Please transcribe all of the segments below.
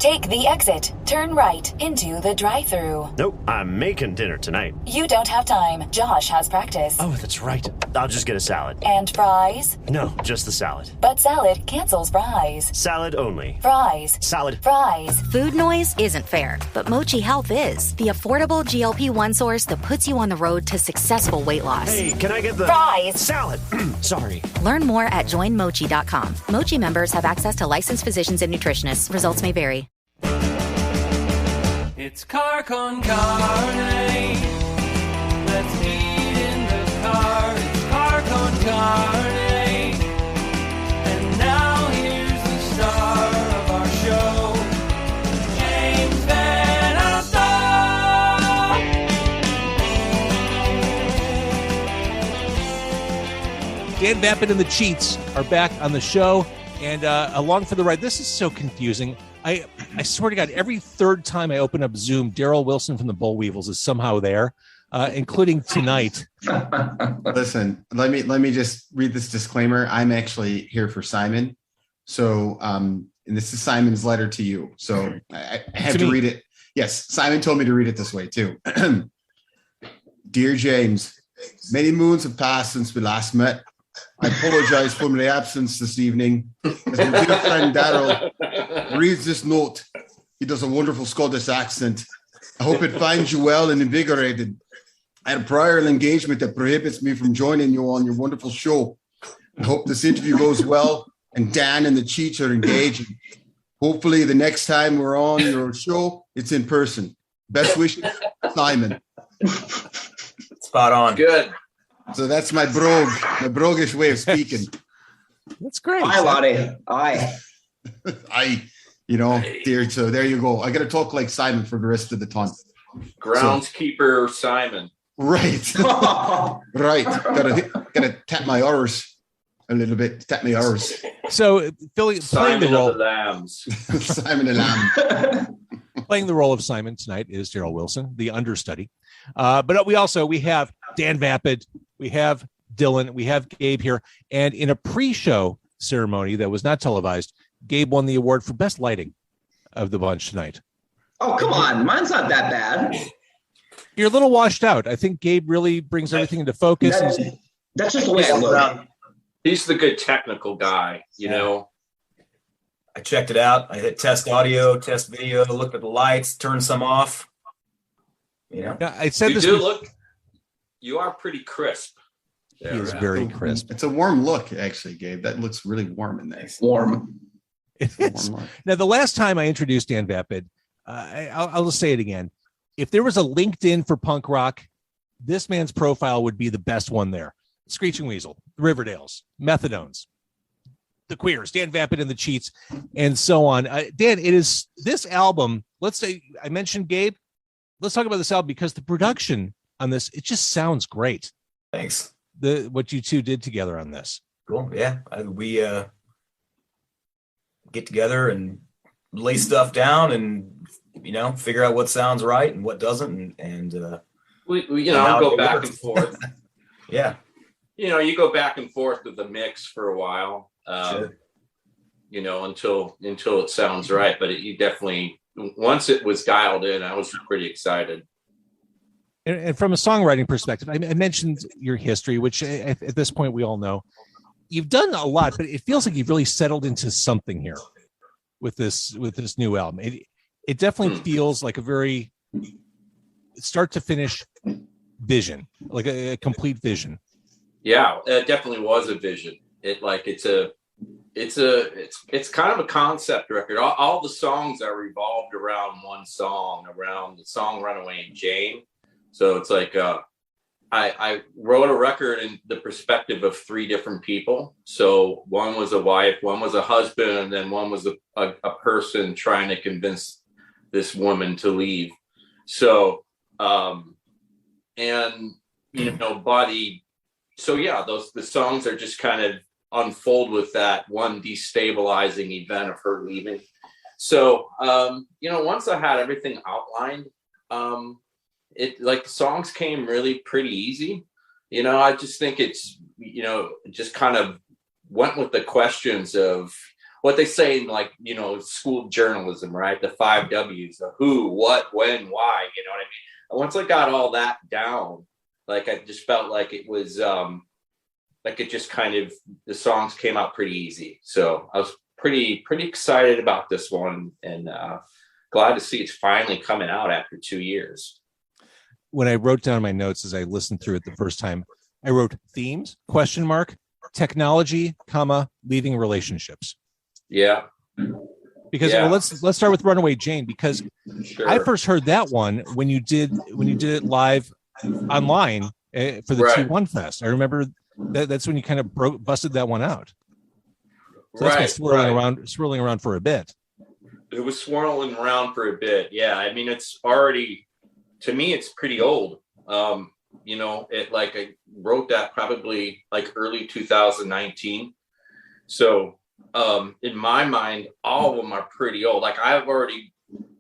Take the exit. Turn right into the drive-thru. Nope, I'm making dinner tonight. You don't have time. Josh has practice. Oh, that's right. I'll just get a salad. And fries? No, just the salad. But salad cancels fries. Salad only. Fries. Salad. Fries. Food noise isn't fair, but Mochi Health is. The affordable GLP-1 source that puts you on the road to successful weight loss. Hey, can I get the... Fries. Salad. Sorry. Learn more at joinmochi.com. Mochi members have access to licensed physicians and nutritionists. Results may vary. It's Car Con Carne. Let's eat in the car. It's Car Con Carne. And now here's the star of our show, James Van Alstyne. Dan Vapid and the Cheats are back on the show, and along for the ride. This is so confusing. I swear to God, every third time I open up Zoom, Daryl Wilson from the Bull Weevils is somehow there, including tonight. Listen, let me just read this disclaimer. I'm actually here for Simon. So, and this is Simon's letter to you. So I have to read it. Yes, Simon told me to read it this way too. Dear James, many moons have passed since we last met. I apologize for my absence this evening. As my dear friend Daryl reads this note, he does a wonderful Scottish accent. I hope it finds you well and invigorated. I had a prior engagement that prohibits me from joining you on your wonderful show. I hope this interview goes well and Dan and the Cheats are engaging. Hopefully the next time we're on your show, it's in person. Best wishes, Simon. Spot on. Good. So that's my broguish way of speaking. That's great. Aye, Lottie. Aye. Dear. So there you go. I got to talk like Simon for the rest of the time. Groundskeeper Simon. Right. Right. Gotta tap my R's a little bit. Tap my R's. So playing the role of the Lambs. Simon the Lamb. Playing the role of Simon tonight is Daryl Wilson, the understudy. But we have Dan Vapid, we have Dylan, we have Gabe here. And in a pre-show ceremony that was not televised, Gabe won the award for best lighting of the bunch tonight. Oh, come on. Mine's not that bad. You're a little washed out. I think Gabe really brings everything into focus. That's just the way I look. He's the good technical guy, you know. I checked it out. I hit test audio, test video, looked at the lights, turned some off. Yeah, I said you this. You are pretty crisp. He is very crisp. It's a warm look, actually, Gabe. That looks really warm in there. Warm. Now, the last time I introduced Dan Vapid, I'll just say it again. If there was a LinkedIn for punk rock, this man's profile would be the best one there. Screeching Weasel, Riverdales, Methadones, the Queers, Dan Vapid and the Cheats, and so on. Dan, it is this album. Let's say I mentioned Gabe. Let's talk about this album because the production on this, it just sounds great. Thanks. What you two did together on this. Cool. Yeah. We get together and lay stuff down and, figure out what sounds right and what doesn't. And we go back and forth. Yeah. You go back and forth with the mix for a while, Sure. Until it sounds right. But you definitely, once it was dialed in, I was pretty excited. And from a songwriting perspective, I mentioned your history, which at this point we all know. You've done a lot, but it feels like you've really settled into something here with this new album. It definitely feels like a very start to finish vision, like a complete vision. Yeah, it definitely was a vision. It's kind of a concept record. All the songs are revolved around one song, around the song Runaway and Jane. So it's like I wrote a record in the perspective of three different people. So one was a wife, one was a husband, and then one was a person trying to convince this woman to leave. So, the songs are just kind of unfold with that one destabilizing event of her leaving. So, once I had everything outlined, the songs came really pretty easy. I just think it's, just kind of went with the questions of what they say in like, you know, school journalism, right? The 5 W's, the who, what, when, why, you know what I mean? And once I got all that down, like I just felt like it was like it just kind of, the songs came out pretty easy. So I was pretty excited about this one, and glad to see it's finally coming out after 2 years. When I wrote down my notes as I listened through it the first time, I wrote themes, ? Technology, leaving relationships. Yeah. Because well, let's start with Runaway Jane, because Sure. I first heard that one when you did it live online for the Right. T1 Fest. I remember that's when you kind of busted that one out. So that's been swirling around for a bit. It was swirling around for a bit. Yeah. I mean, it's already, to me, it's pretty old. You know, it like I wrote that probably like early 2019. So in my mind, all of them are pretty old. Like I've already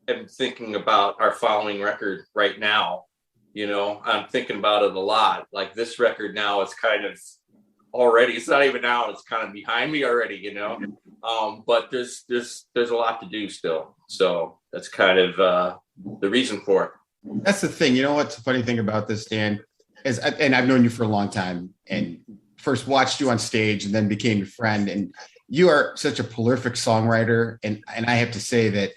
am thinking about our following record right now. You know, I'm thinking about it a lot. Like this record now is kind of already, it's not even out, it's kind of behind me already, you know. But there's a lot to do still. So that's kind of the reason for it. That's the thing. You know what's the funny thing about this, Dan? And I've known you for a long time, and first watched you on stage and then became your friend. And you are such a prolific songwriter. And I have to say that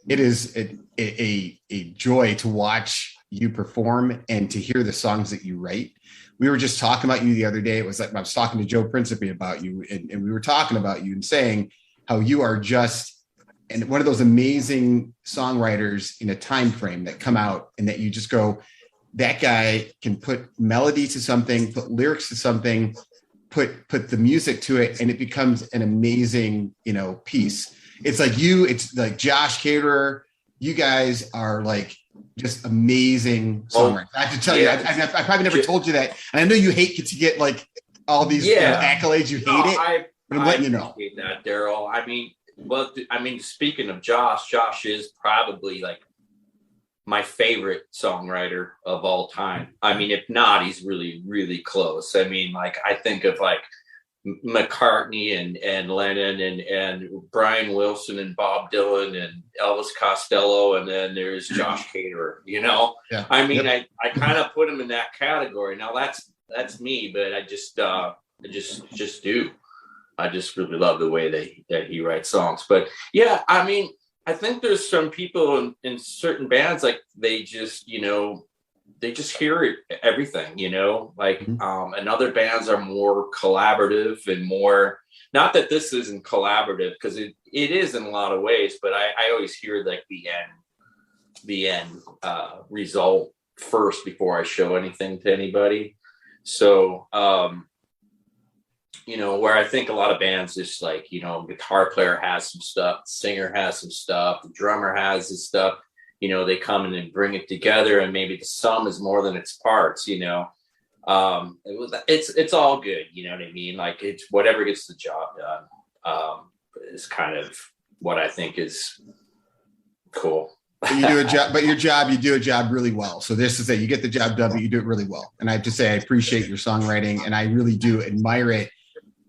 it is a joy to watch you perform and to hear the songs that you write. We were just talking about you the other day. It was like I was talking to Joe Principe about you, and we were talking about you and saying how you are just and one of those amazing songwriters in a time frame that come out and that you just go, that guy can put melody to something, put lyrics to something, put the music to it, and it becomes an amazing, you know, piece. It's like it's like Josh Caterer. You guys are like just amazing songwriters. I have to tell you, I probably never told you that. And I know you hate to get like all these accolades. You hate it. But I'm letting you know. I hate that, Daryl. I mean, speaking of Josh is probably like my favorite songwriter of all time. I mean, if not, he's really, really close. I mean, like I think of like McCartney and Lennon and Brian Wilson and Bob Dylan and Elvis Costello, and then there's Josh Caterer, you know. Yeah. I mean, I kind of put him in that category. Now that's me, but I just do. I just really love the way that he writes songs. But yeah, I mean, I think there's some people in certain bands, like they just hear everything, you know, like, and other bands are more collaborative and more, not that this isn't collaborative, because it is in a lot of ways, but I always hear like the end result first before I show anything to anybody. So, you know, where I think a lot of bands just like, you know, guitar player has some stuff, the singer has some stuff, the drummer has his stuff, you know, they come in and bring it together, and maybe the sum is more than its parts, you know. It's all good, you know what I mean? Like it's whatever gets the job done is kind of what I think is cool. You do a job, but you do a job really well. So this is that you get the job done, but you do it really well. And I have to say, I appreciate your songwriting, and I really do admire it,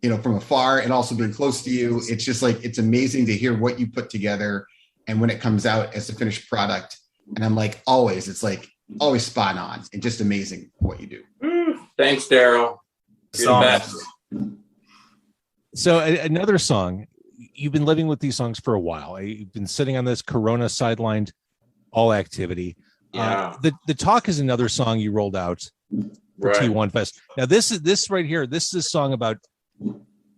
you know, from afar, and also being close to you. It's just like, it's amazing to hear what you put together. And when it comes out as a finished product, and I'm like, it's like always spot on and just amazing what you do. Thanks, Daryl. You're the best. So another song, you've been living with these songs for a while. You've been sitting on this Corona sidelined all activity. Yeah. The Talk is another song you rolled out for T1 Fest. Now this right here, this is a song about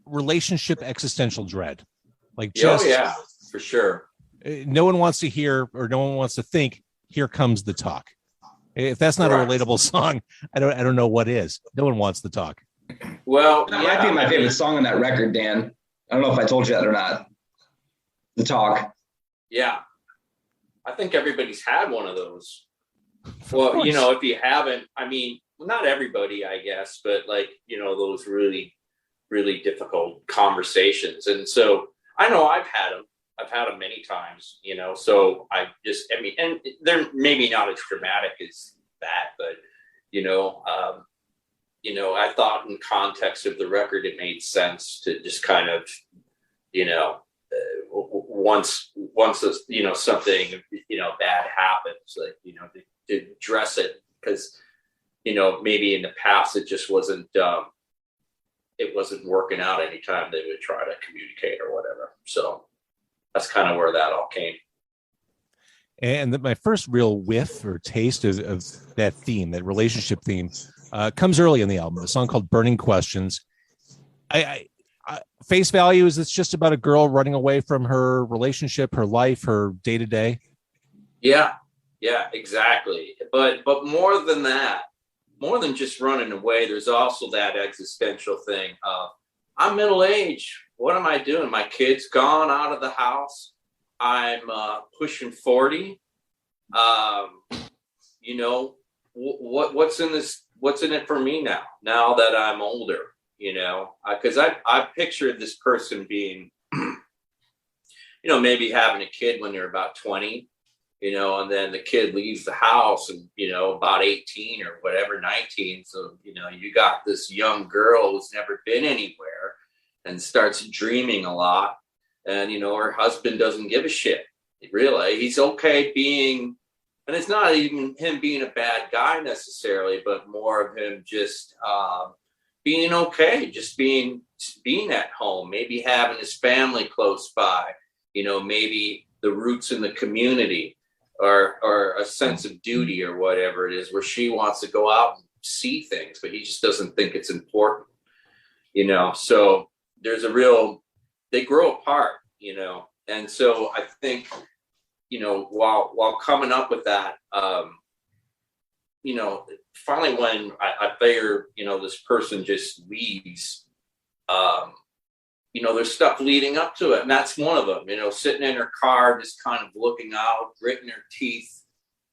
relationship existential dread. Like just, for sure. No one wants to hear, or no one wants to think, here comes the talk. If that's not a relatable song, I don't know what is. No one wants the talk. Well, that might be my favorite song on that record, Dan. I don't know if I told you that or not. The Talk. Yeah. I think everybody's had one of those. Well, you know, if you haven't, I mean, not everybody, I guess, but like, you know, those really, really difficult conversations. And so I know I've had them many times, you know, so I mean, and they're maybe not as dramatic as that, but, you know, I thought in context of the record, it made sense to just kind of, you know, once something bad happens, like to address it, because maybe in the past it just wasn't working out anytime they would try to communicate or whatever. So that's kind of where that all came. And my first real whiff or taste of that theme, that relationship theme, comes early in the album. A song called "Burning Questions." I face value is it's just about a girl running away from her relationship, her life, her day to day. Yeah, exactly. But more than that, more than just running away, there's also that existential thing of, I'm middle aged. What am I doing? My kid's gone out of the house. I'm pushing 40. What's in this? What's in it for me now that I'm older? Because I pictured this person being, maybe having a kid when they're about 20, and then the kid leaves the house and, about 18 or whatever, 19. So, you got this young girl who's never been anywhere and starts dreaming a lot. And, her husband doesn't give a shit. Really, he's okay being, and it's not even him being a bad guy necessarily, but more of him just being okay, just being at home, maybe having his family close by, maybe the roots in the community or a sense of duty or whatever it is, where she wants to go out and see things, but he just doesn't think it's important, So there's they grow apart, and so I think, while coming up with that, finally when I figure, this person just leaves, there's stuff leading up to it. And that's one of them, sitting in her car, just kind of looking out, gritting her teeth,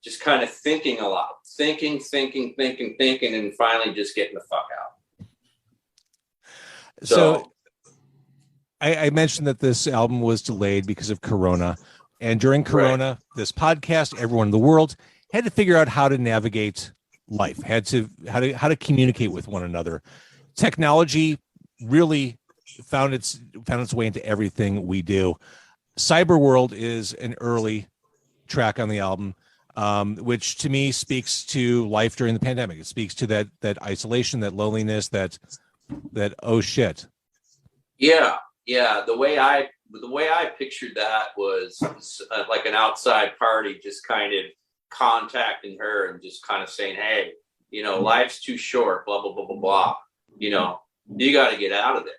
just kind of thinking a lot, thinking, and finally just getting the fuck out. So I mentioned that this album was delayed because of Corona. And during Corona, this podcast, everyone in the world had to figure out how to navigate life, how to communicate with one another. Technology really found its way into everything we do. Cyber World is an early track on the album, which to me speaks to life during the pandemic. It speaks to that isolation, that loneliness, that oh shit. Yeah. The way I pictured that was like an outside party just kind of contacting her and just kind of saying, hey, life's too short, blah, blah, blah, blah, blah. You got to get out of it.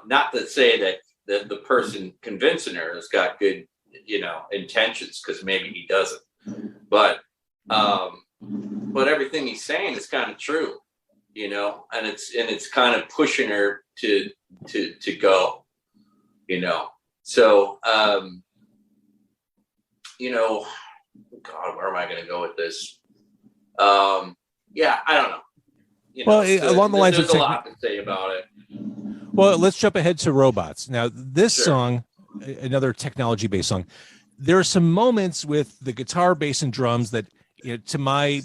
Not to say that the person convincing her has got good, intentions, because maybe he doesn't. But everything he's saying is kind of true, and it's kind of pushing her to go, So, God, where am I going to go with this? I don't know. Along the lines there's of a lot to say about it. Well, let's jump ahead to Robots. Now, this song, another technology-based song, there are some moments with the guitar, bass, and drums that, to my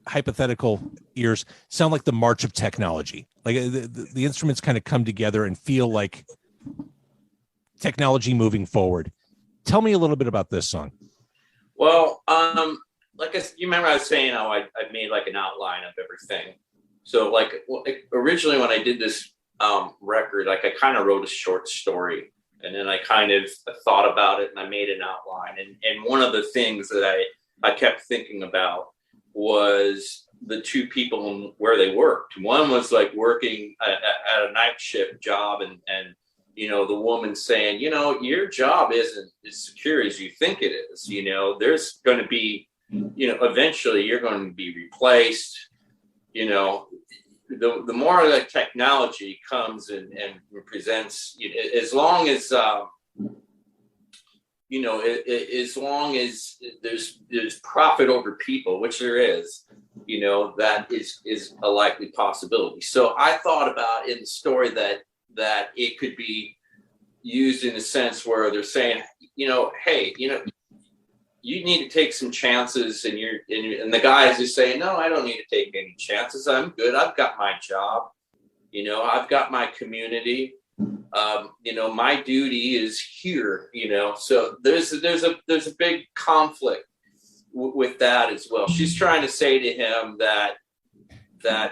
hypothetical ears, sound like the march of technology. Like the instruments kind of come together and feel like technology moving forward. Tell me a little bit about this song. Well, you remember I was saying how I made like an outline of everything. So originally when I did this record, I kind of wrote a short story, and then I kind of thought about it and I made an outline. And one of the things that I kept thinking about was the two people and where they worked. One was like working at a night shift job, and the woman saying, your job isn't as secure as you think it is. There's going to be, eventually you're going to be replaced. The more that technology comes and presents, as long as as long as there's profit over people, which there is, that is a likely possibility. So I thought about in the story that it could be used in a sense where they're saying, hey, you need to take some chances, and the guys are saying, no, I don't need to take any chances. I'm good. I've got my job. I've got my community. my duty is here, so there's a big conflict with that as well. She's trying to say to him that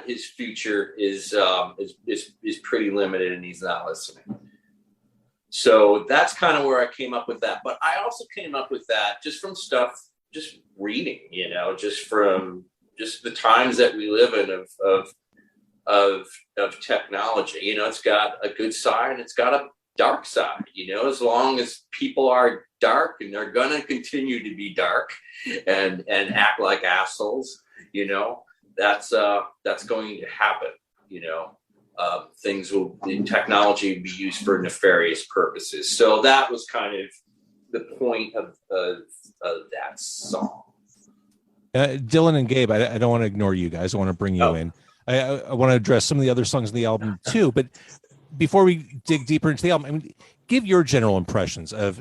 his future is pretty limited and he's not listening. So that's kind of where I came up with that. But I also came up with that just from just reading, just from the times that we live in of technology. It's got a good side and it's got a dark side. As long as people are dark and they're gonna continue to be dark and act like assholes, that's going to happen. Technology will be used for nefarious purposes. So that was kind of the point of that song. Dylan and Gabe, I don't want to ignore you guys. I want to bring you in. I want to address some of the other songs in the album too. But before we dig deeper into the album, give your general impressions of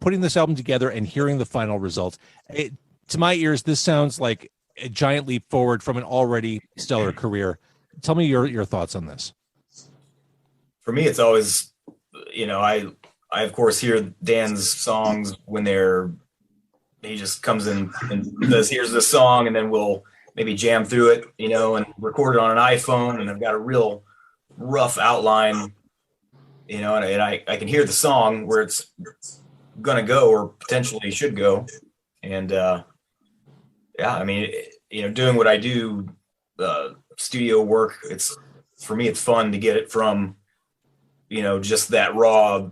putting this album together and hearing the final results. To my ears, this sounds like a giant leap forward from an already stellar career. Tell me your thoughts on this. For me, it's always, I of course hear Dan's songs when he just comes in and says, here's the song, and then we'll maybe jam through it, and record it on an iPhone, and I've got a real rough outline, and I can hear the song where it's gonna go or potentially should go. And doing what I do, studio work, for me it's fun to get it from just that raw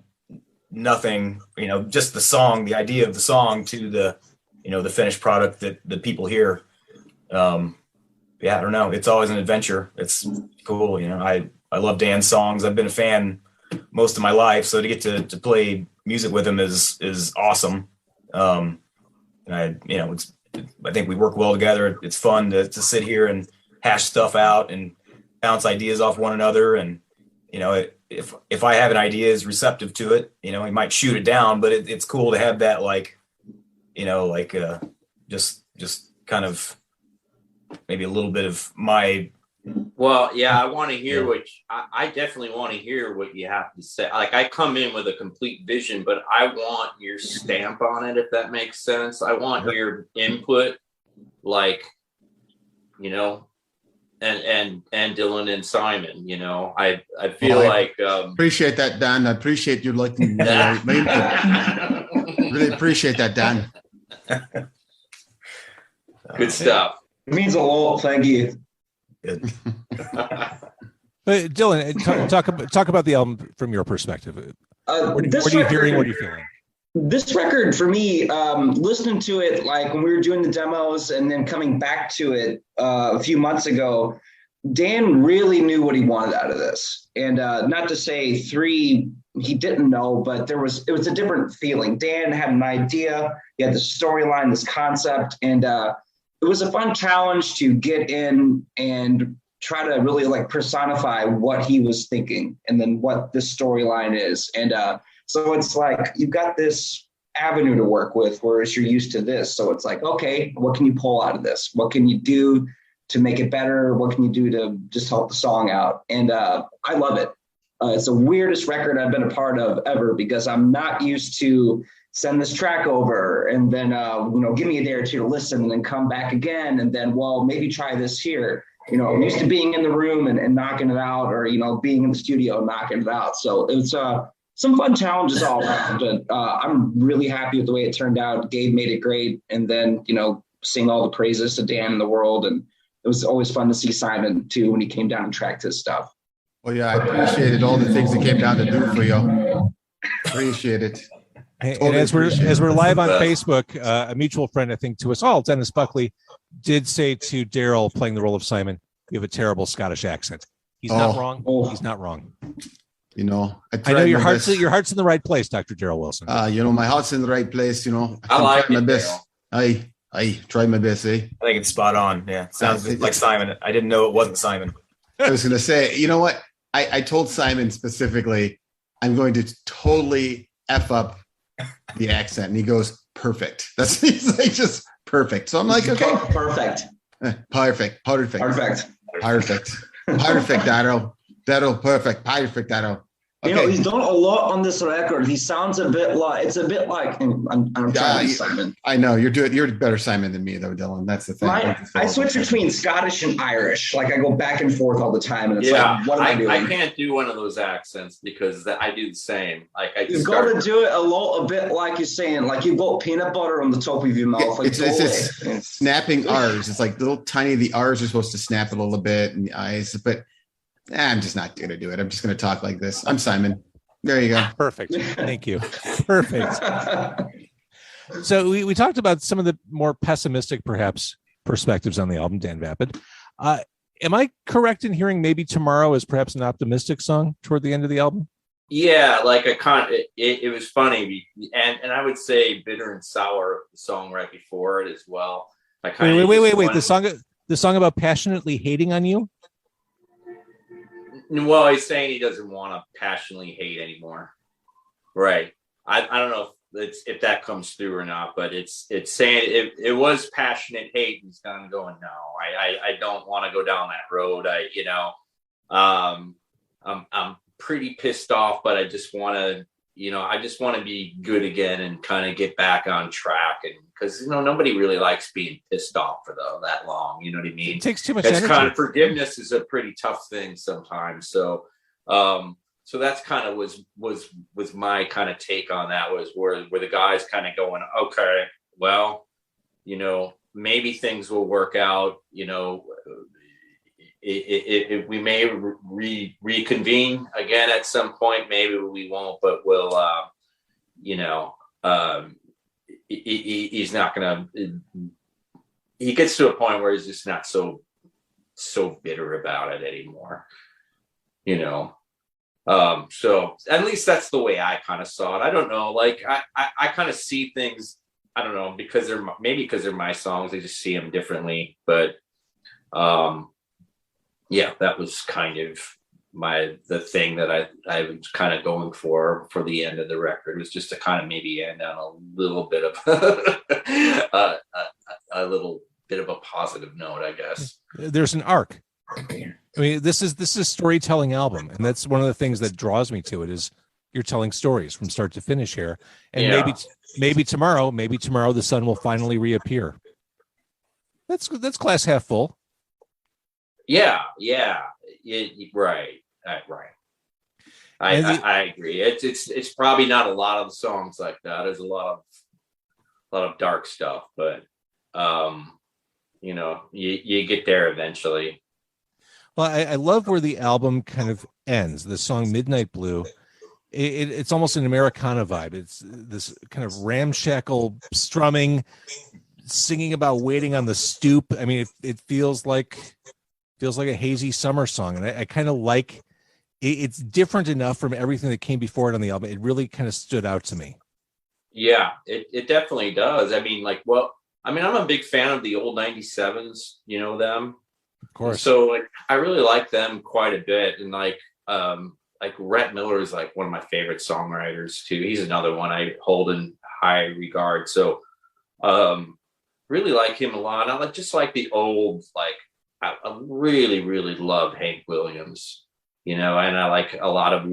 nothing, just the song, the idea of the song, to the the finished product that the people hear. I don't know, it's always an adventure. It's cool. I love Dan's songs. I've been a fan most of my life, so to get to play music with him is awesome. And I think we work well together. It's fun to sit here and hash stuff out and bounce ideas off one another. And, if I have an idea, is receptive to it, he might shoot it down, but it's cool to have that, just kind of maybe a little bit of my. Well, yeah, I want to hear I definitely want to hear what you have to say. Like, I come in with a complete vision, but I want your stamp on it, if that makes sense. I want your input, and Dylan and Simon, I feel appreciate that, Dan. I appreciate you liking my input. Really appreciate that, Dan. Good stuff. It means a lot. Thank you. Good. But Dylan, talk about the album from your perspective. What are you hearing? What are you feeling? This record, for me, listening to it, when we were doing the demos and then coming back to it a few months ago, Dan really knew what he wanted out of this. And not to say 3, he didn't know, but it was a different feeling. Dan had an idea. He had the storyline, this concept, and it was a fun challenge to get in and try to really personify what he was thinking and then what this storyline is. And so it's you've got this avenue to work with, whereas you're used to this. So it's okay, what can you pull out of this? What can you do to make it better? What can you do to just help the song out? And I love it. It's the weirdest record I've been a part of ever, because I'm not used to send this track over and then, give me a day or two to listen and then come back again. And then, maybe try this here. I'm used to being in the room and knocking it out, or, being in the studio and knocking it out. So it's some fun challenges all around. And I'm really happy with the way it turned out. Gabe made it great. And then, sing all the praises to Dan in the world. And it was always fun to see Simon too, when he came down and tracked his stuff. Well, yeah, I appreciated all the things that came down to do for you. Appreciate it. And as we're live on Facebook, a mutual friend, I think, to us all, Dennis Buckley, did say to Daryl, playing the role of Simon, "You have a terrible Scottish accent." He's not wrong. He's not wrong. I know your heart's in the right place, Dr. Daryl Wilson. My heart's in the right place. I like my best. I tried my best. I think it's spot on. Yeah, sounds like Simon. I didn't know it wasn't Simon. I was going to say, you know what? I told Simon specifically, I'm going to totally F up the accent. And he goes, perfect. He's just perfect. So I'm like, okay. Perfect. Perfect. Daryl. Daryl, perfect. Perfect, Daryl. You know, he's done a lot on this record. He sounds a bit like I'm trying to Simon. I know you're better Simon than me though, Dylan. That's the thing. I switch between Scottish and Irish. Like I go back and forth all the time, and it's like, what am I doing? I can't do one of those accents because I do the same. Like you've got to do it a bit like you're saying, like you've got peanut butter on the top of your mouth. Like it's snapping R's. It's like little tiny. The R's are supposed to snap a little bit, and the I's, but. I'm just not going to do it. I'm just going to talk like this. I'm Simon. There you go. Perfect. Thank you. Perfect. So we talked about some of the more pessimistic, perhaps, perspectives on the album, Dan Vapid. Am I correct in hearing maybe Tomorrow is perhaps an optimistic song toward the end of the album? Yeah, like it was funny. And I would say Bitter and Sour, the song right before it as well. Wait. The song about passionately hating on you? Well, he's saying he doesn't want to passionately hate anymore. Right. I don't know if that comes through or not, but it's saying it was passionate hate. He's kind of going, no, I don't want to go down that road. I'm pretty pissed off, but I just want to be good again and kind of get back on track. And because, nobody really likes being pissed off for that long. You know what I mean? It takes too much energy. Kind of forgiveness is a pretty tough thing sometimes. So, so that's kind of was my kind of take on that was where the guys kind of going, okay, well, maybe things will work out, we may reconvene again at some point. Maybe we won't, but we'll, he's not going to, he gets to a point where he's just not so bitter about it anymore, so at least that's the way I kind of saw it. I don't know. Like I kind of see things, I don't know, because they're my songs. I just see them differently, but, yeah, that was kind of the thing that I was kind of going for the end of the record, was just to kind of maybe end on a little bit of a little bit of a positive note, I guess. There's an arc. I mean, this is a storytelling album, and that's one of the things that draws me to it is you're telling stories from start to finish here. And maybe tomorrow the sun will finally reappear. That's glass half full. Yeah, right. I agree. It's probably not a lot of the songs like that. There's a lot of dark stuff, but you get there eventually. Well, I love where the album kind of ends. The song "Midnight Blue," it's almost an Americana vibe. It's this kind of ramshackle strumming, singing about waiting on the stoop. I mean, it feels like a hazy summer song, and I kind of like it's different enough from everything that came before it on the album. It really kind of stood out to me. Yeah, it definitely does. I mean, I'm a big fan of the old 97s, them. Of course. So I really like them quite a bit. And like Rhett Miller is like one of my favorite songwriters too. He's another one I hold in high regard. So really like him a lot. I like the old, I really, really love Hank Williams, and I like a lot of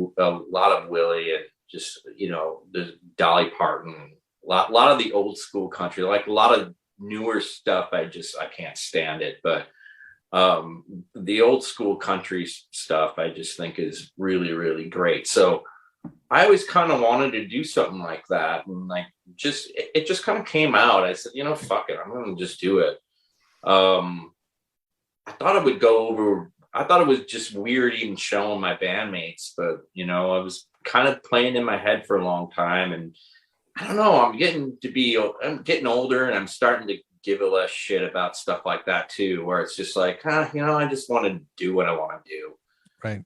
Willie and just, the Dolly Parton, a lot of the old school country, like a lot of newer stuff. I can't stand it. But the old school country stuff, I just think is really, really great. So I always kind of wanted to do something like that. And it just kind of came out. I said, fuck it, I'm going to just do it. I thought it was just weird even showing my bandmates, but I was kind of playing in my head for a long time, and I don't know, I'm getting older, and I'm starting to give a less shit about stuff like that too, where it's just like, I just want to do what I want to do. Right.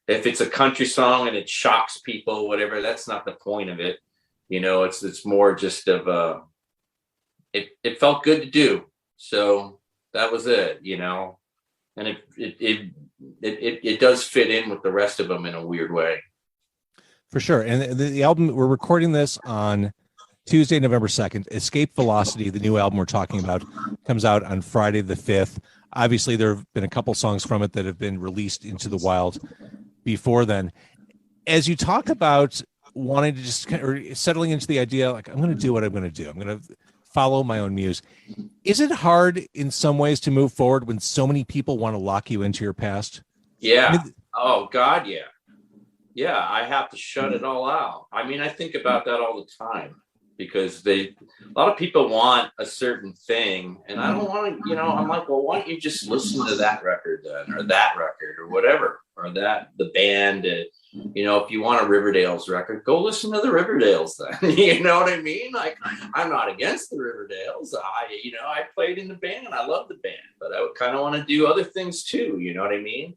If it's a country song and it shocks people, whatever, that's not the point of it. It's more just of it felt good to do. So that was it, and it does fit in with the rest of them in a weird way. For sure. And the album, we're recording this on Tuesday, November 2nd. Escape Velocity, the new album we're talking about, comes out on Friday the 5th. Obviously, there have been a couple songs from it that have been released into the wild. before then. As you talk about wanting to just or settling into the idea, like, I'm going to do what I'm going to do. I'm going to follow my own muse. Is it hard in some ways to move forward when so many people want to lock you into your past? Yeah. I mean, Oh God. Yeah. Yeah. I have to shut it all out. I mean, I think about that all the time because a lot of people want a certain thing and I don't want to, I'm like, well, why don't you just listen to that record then, or that record or whatever, or the band, if you want a Riverdales record, go listen to the Riverdales then. You know what I mean? Like, I'm not against the Riverdales. I played in the band and I love the band, but I would kind of want to do other things too. You know what I mean?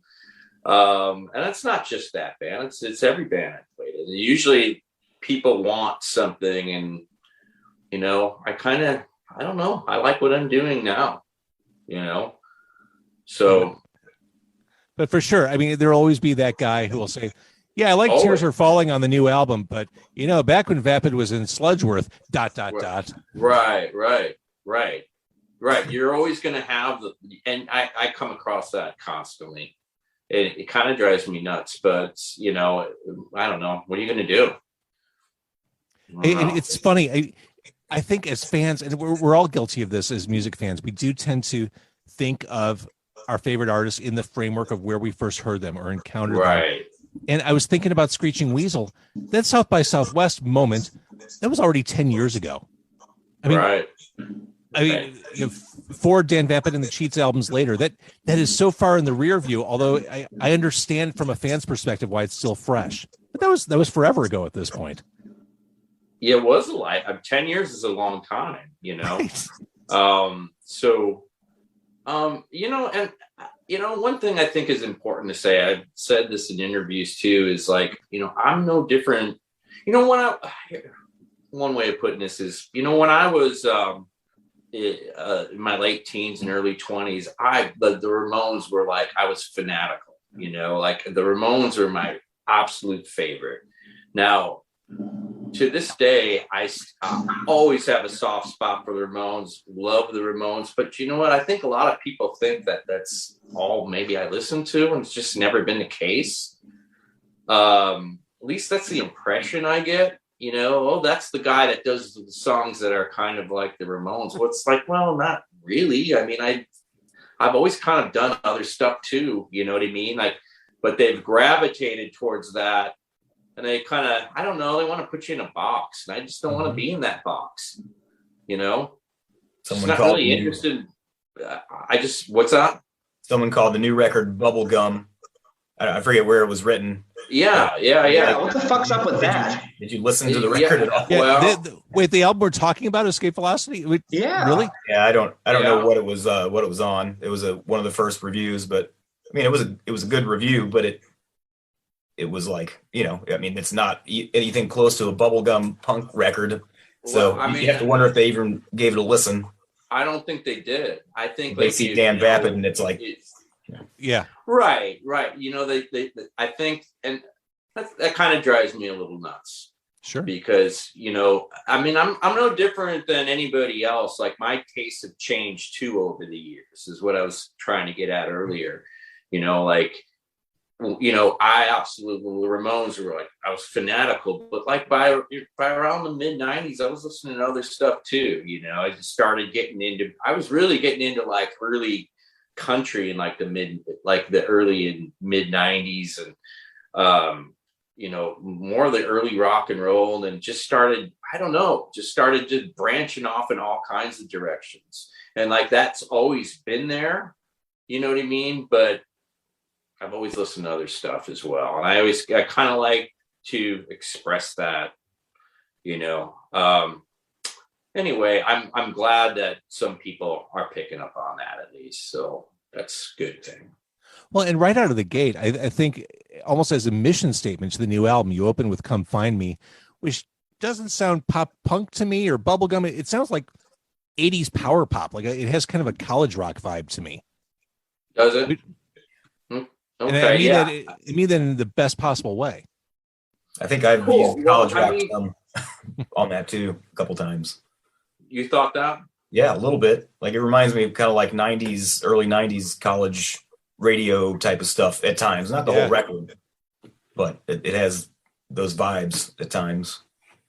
And it's not just that band. It's every band I played in. Usually people want something and, I don't know. I like what I'm doing now, so. But for sure, I mean, there'll always be that guy who will say, yeah, I like Tears Are Falling on the new album, but, back when Vapid was in Sludgeworth, ... Right. You're always going to have and I come across that constantly. It kind of drives me nuts, but, I don't know. What are you going to do? It's funny. I think as fans, and we're all guilty of this as music fans, we do tend to think of our favorite artists in the framework of where we first heard them or encountered them. And I was thinking about Screeching Weasel. That South by Southwest moment, that was already 10 years ago. I mean, 4 Dan Vapid and the Cheats albums later, that is so far in the rear view, although I understand from a fan's perspective why it's still fresh. But that was forever ago at this point. Yeah, it was a lot. 10 years is a long time, Right. And, one thing I think is important to say, I've said this in interviews too, is like, I'm no different. One way of putting this is, when I was in my late teens and early 20s, the Ramones were like, I was fanatical, like the Ramones are my absolute favorite. Now, to this day, I always have a soft spot for the Ramones, love the Ramones. But you know what? I think a lot of people think that that's all maybe I listen to, and it's just never been the case. At least that's the impression I get. That's the guy that does the songs that are kind of like the Ramones. Well, it's like, well, not really. I mean, I've always kind of done other stuff too. You know what I mean? Like, but they've gravitated towards that. And they kind of, I don't know, they want to put you in a box. And I just don't want to be in that box. Someone not called really interested. What's that? Someone called the new record Bubblegum. I forget where it was written. Yeah. What the fuck's up with that? Did you listen to the record at all? Yeah, wait, the album we're talking about, Escape Velocity? Yeah. Really? Yeah, I don't know what it was on. It was one of the first reviews, but I mean, it was a good review, but it was like, it's not anything close to a bubblegum punk record. So you have to wonder if they even gave it a listen. I don't think they did. I think they see Dan Vapid and it's like, yeah. Right. They I think, and that kind of drives me a little nuts. Sure. Because, I'm no different than anybody else. Like my tastes have changed too over the years is what I was trying to get at earlier. I absolutely, the Ramones were like, I was fanatical, but like by around the mid 90s, I was listening to other stuff too. I just started I was really getting into like early country in like the early and mid 90s and, more of the early rock and roll and just started just branching off in all kinds of directions. And like, that's always been there, you know what I mean? But I've always listened to other stuff as well. And I kind of like to express that, anyway, I'm glad that some people are picking up on that at least. So that's a good thing. Well, and right out of the gate, I think almost as a mission statement to the new album, you open with Come Find Me, which doesn't sound pop punk to me or bubblegum. It sounds like 80s power pop. Like it has kind of a college rock vibe to me. Does it? And I mean that in the best possible way. I think I've used college rock on that too a couple times. You thought that? Yeah, a little bit. Like it reminds me of kind of like early 90s college radio type of stuff at times. Not the whole record, but it has those vibes at times.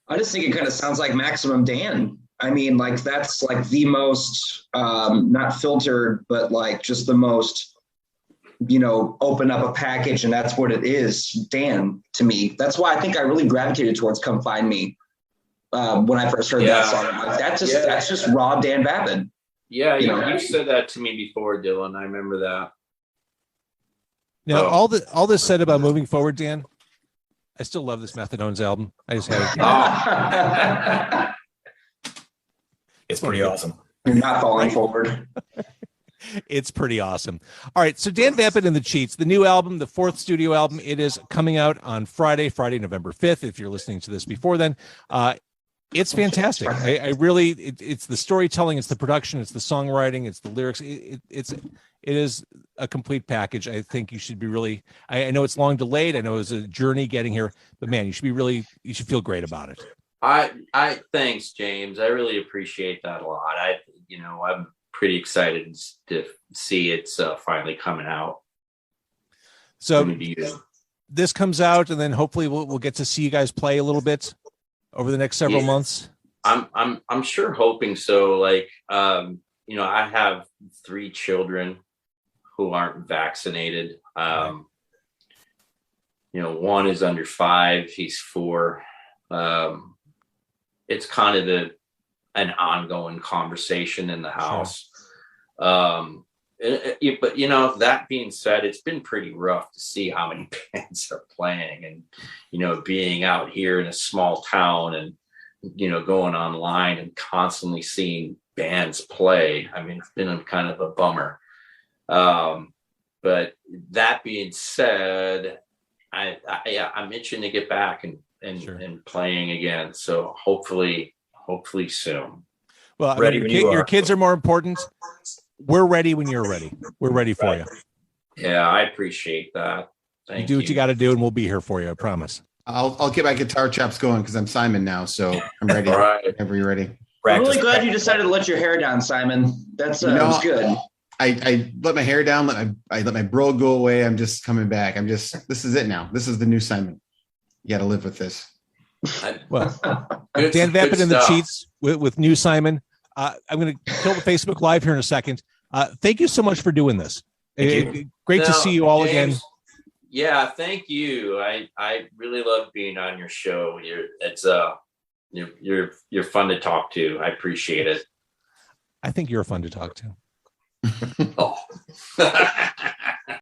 I just think it kind of sounds like Maximum Dan. I mean, like that's like the most not filtered, but like just the most, open up a package and that's what it is, Dan, to me. That's why I think I really gravitated towards Come Find Me when I first heard that song. Like that's just raw Dan Vapid. Yeah, you said that to me before, Dylan. I remember that. Now, all this said about moving forward, Dan, I still love this Methadones album. I just had it. It's pretty awesome. You're not falling forward. It's pretty awesome. All right, so Dan Vapid and the Cheats, the new album, the 4th studio album, it is coming out on Friday, November 5th. If you're listening to this before then, it's fantastic. I really, it's the storytelling, it's the production, it's the songwriting, it's the lyrics. It is a complete package. I think you should be really, I know it's long delayed. I know it's a journey getting here, but man, you should feel great about it. I thanks, James. I really appreciate that a lot. I'm pretty excited to see it's finally coming out. So this comes out, and then hopefully we'll get to see you guys play a little bit over the next several months. I'm sure hoping so. Like, I have 3 children who aren't vaccinated. One is under 5, he's 4. It's kind of an ongoing conversation in the house. Sure. But that being said, it's been pretty rough to see how many bands are playing and, being out here in a small town and, going online and constantly seeing bands play. I mean, it's been kind of a bummer. But that being said, I'm itching to get back and playing again. So hopefully soon. Well, your kids are more important. We're ready when you're ready. We're ready for you. Yeah, I appreciate that. Thank you. Do what you got to do, and we'll be here for you. I promise. I'll get my guitar chops going because I'm Simon now, so I'm ready. All right. Whenever you're ready. I'm really glad you decided to let your hair down, Simon. That's was good. I let my hair down. I let my bro go away. I'm just coming back. This is it now. This is the new Simon. You got to live with this. Well, Dan Vapid and the Cheats with new Simon. I'm going to kill the Facebook Live here in a second. Thank you so much for doing this. Great to see you all, James, again. Yeah, thank you. I really love being on your show. You're fun to talk to. I appreciate it. I think you're fun to talk to. Oh.